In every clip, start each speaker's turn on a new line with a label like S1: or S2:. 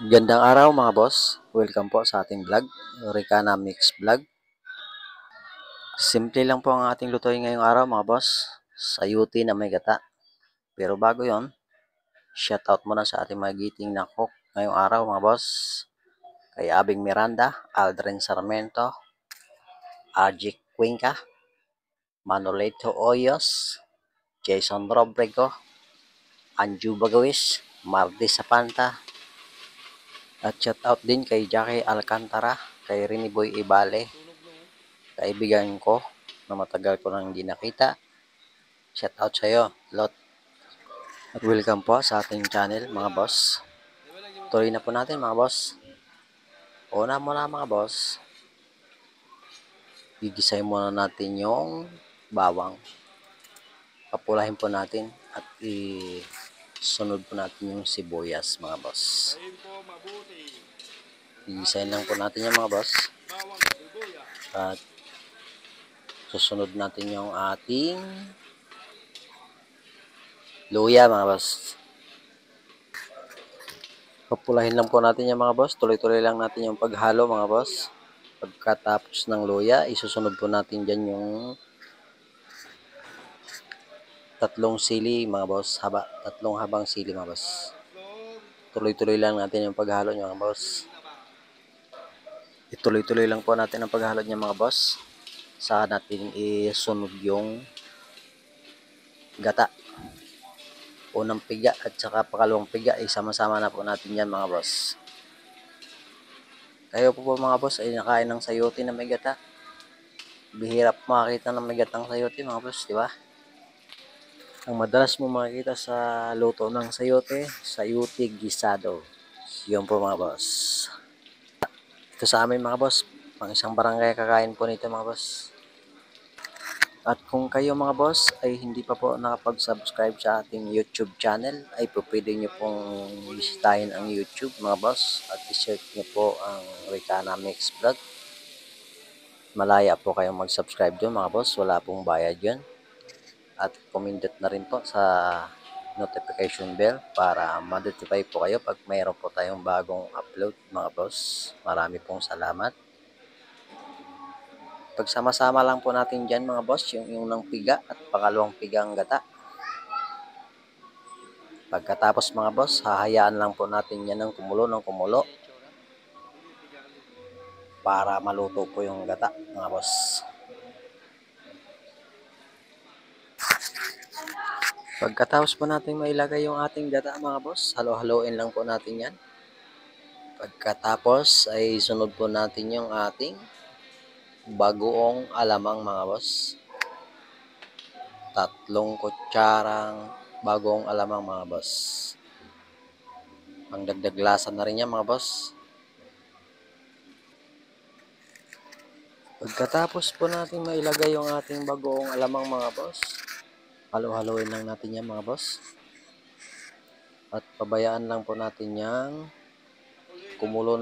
S1: Gandang araw mga boss. Welcome po sa ating vlog, Ricana Mix Vlog. Simple lang po ang ating lutuin ngayong araw mga boss. Sayuti na may gata. Pero bago yon, shoutout muna sa ating magiting na cook ngayong araw mga boss. Kay Abing Miranda, Aldrin Sarmento, Ajik Cuenca, Manolito Oyos, Jason Robrego, Anju Bagawis, Mardi Sapanta, at shoutout din kay Jackie Alcantara, kay Rini Boy Ibale, kaibigan ko na matagal ko nang hindi nakita. Shoutout sa iyo, Lot. At welcome po sa ating channel mga boss. Tuloy na po natin mga boss. Una muna mga boss, gigisay muna natin yung bawang. Papulahin po natin at isunod po natin yung sibuyas mga boss. Gigisayin lang po natin yung mga boss. At susunod natin yung ating luya mga boss. Papulahin lang po natin yung mga boss. Tuloy-tuloy lang natin yung paghalo mga boss. Pagkatapos ng luya, isusunod po natin dyan yung tatlong sili mga boss. Tatlong habang sili mga boss. Tuloy-tuloy lang natin yung paghalo nyo mga boss. Ituloy-tuloy lang po natin ang paghalo niya mga boss. Saka natin isunod yung gata. Unang piga at saka pakalawang piga, isama-sama na po natin yan mga boss. Kayo po mga boss ay nakain ng sayote na may gata. Bihirap makakita ng may gatang sayote mga boss, di ba? Ang madalas mo makikita sa luto ng sayote gisado. Yun po mga boss. Ito sa amin mga boss, pang isang barangay kakain po nito mga boss. At kung kayo mga boss ay hindi pa po nakapag-subscribe sa ating YouTube channel, ay po pwede nyo pong bisitahin ang YouTube mga boss at i-search nyo po ang Ricana Mix Vlog. Malaya po kayong mag-subscribe doon mga boss, wala pong bayad yun. At pumindot na rin po sa notification bell para ma-notify po kayo pag mayroon po tayong bagong upload mga boss. Marami pong salamat. Pagsama-sama lang po natin dyan mga boss, yung unang piga at pangalawang pigang gata. Pagkatapos mga boss, hahayaan lang po natin yan ng kumulo para maluto po yung gata mga boss. Pagkatapos po natin mailagay yung ating gata mga boss, halo-haloin lang po natin yan. Pagkatapos ay sunod po natin yung ating bagoong alamang mga boss. 3 kutsarang bagoong alamang mga boss. Ang dagdag lasa na rin yan mga boss. Pagkatapos po natin mailagay yung ating bagoong alamang mga boss, halo-haloin lang natin yan mga boss. At pabayaan lang po natin yang kumulo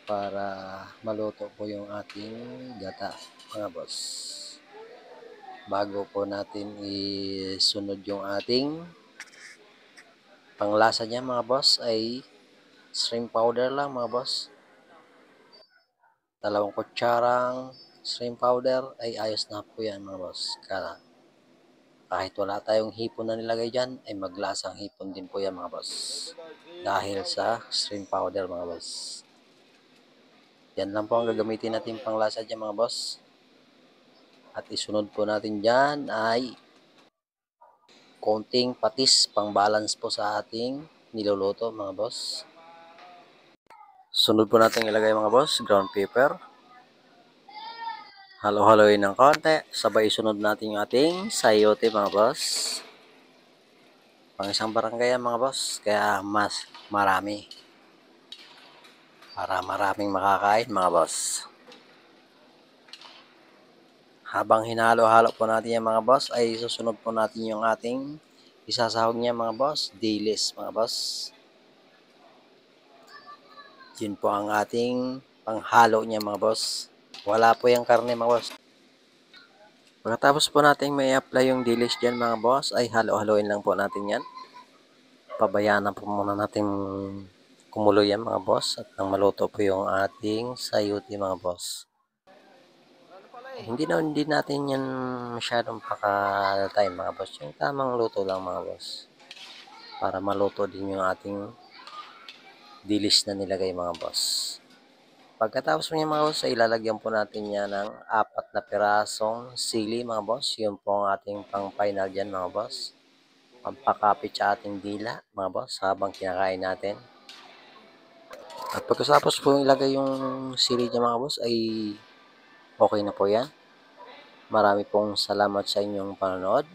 S1: para maluto po yung ating gata mga boss. Bago po natin isunod yung ating panglasa niya mga boss ay shrimp powder lang mga boss. 2 kutsarang shrimp powder ay ayos na po yan mga boss. Kahit wala tayong hipon na nilagay dyan, ay maglasang hipon din po yan mga boss. Dahil sa shrimp powder mga boss. Yan lang po ang gagamitin natin panglasa dyan mga boss. At isunod po natin dyan ay konting patis pang balance po sa ating niluluto mga boss. Sunod po natin ilagay mga boss, ground pepper. Halo-haloin ng konti. Sabay isunod natin yung ating sayote mga boss. Pang isang barangay yan mga boss. Kaya mas marami. Para maraming makakain mga boss. Habang hinalo-halo po natin yung mga boss, ay susunod po natin yung ating isasahog niya mga boss, dilis mga boss. Yun po ang ating panghalo niya mga boss. Wala po yung karne mga boss. Pagkatapos po natin may apply yung dilis dyan mga boss, ay halo-haloin lang po natin yan. Pabayaan na po muna natin kumulo yan mga boss at nang maluto po yung ating sayuti mga boss. Hindi natin yan masyadong pakatay mga boss. Yung tamang luto lang mga boss. Para maluto din yung ating dilis na nilagay mga boss. Pagkatapos mo niya mga boss, ay ilalagyan po natin yan ng 4 na pirasong sili mga boss. Yun po ang ating pang final dyan mga boss. Pampakapit sa ating dila mga boss habang kinakain natin. At pagkatapos po ilagay yung sili niya mga boss ay okay na po yan. Marami pong salamat sa inyong panonood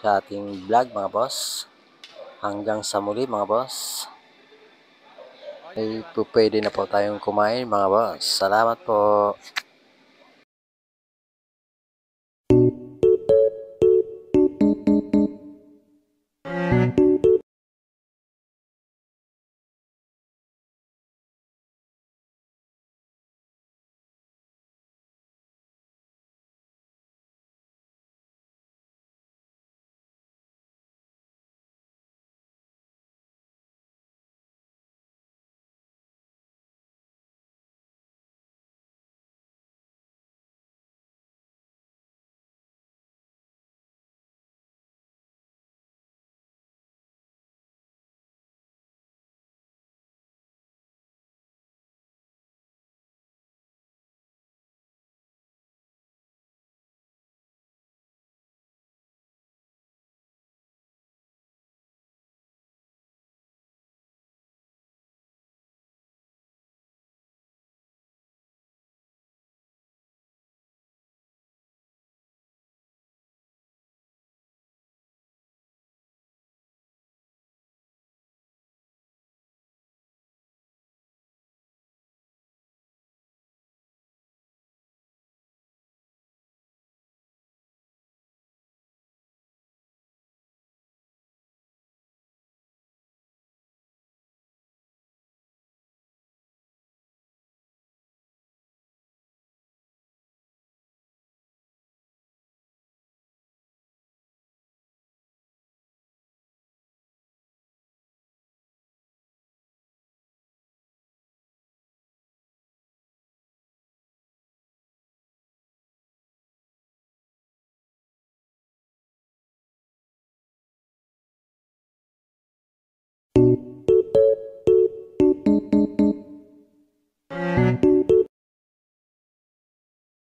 S1: sa ating vlog mga boss. Hanggang sa muli mga boss. Ay pwede na po tayong kumain mga boss. Salamat po.